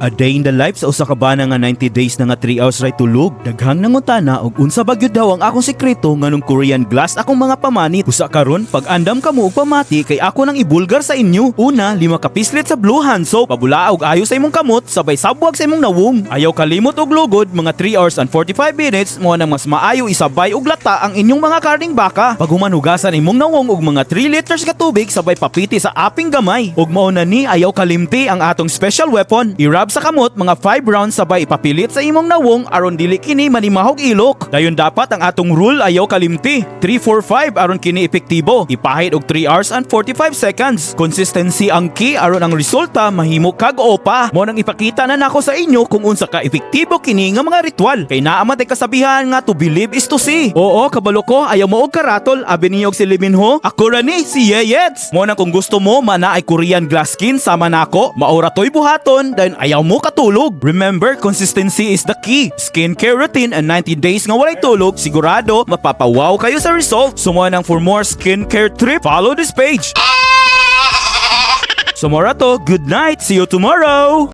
A day in the life sa usa ka bana nga 90 days na nga 3 hours ray tulog. Daghang nangutana og unsa bagyo daw ang akong sekreto nganong Korean glass akong mga pamanit. Usa karon pag andam kamo og pamati kay ako nang ibulgar sa inyo. Una, 5 ka pislit sa Blue Hand soap, pabulaa og ayo sa imong kamot sabay sabwag sa imong nawong. Ayaw kalimot og lugod, mga 3 hours and 45 minutes mo nang mas maayo isabay og lata ang inyong mga karning baka. Pag humanugasan imong nawong og mga 3 liters ka tubig sabay papiti sa aping gamay. Ug mao na ni ayaw kalimti ang atong special weapon. I-rub sa kamot mga 5 rounds sabay ipapilit sa imong nawong aron dili kini manimahog ilok. Dayon dapat ang atong rule ayaw kalimti. 3-4-5 aron kini epektibo. Ipahid og 3 hours and 45 seconds. Consistency ang key aron ang resulta mahimo kag opa. Mo nang ipakita na nako sa inyo kung unsa ka epektibo kini nga mga ritual. Kay naa man tay kasabihan nga to believe is to see. Oo, kabalo ko ayaw mo og karatol abi niyog si Liminho. Ako ra ni si Yeyets. Mo nang kung gusto mo mana ay Korean glass skin sama nako, maura toy buhaton dayon ayaw mo katulog. Remember, consistency is the key. Skincare routine and 90 days nga walay tulog, sigurado mapapawaw kayo sa result. Sumuha nang for more skincare trip, follow this page. Sumora to, good night, see you tomorrow.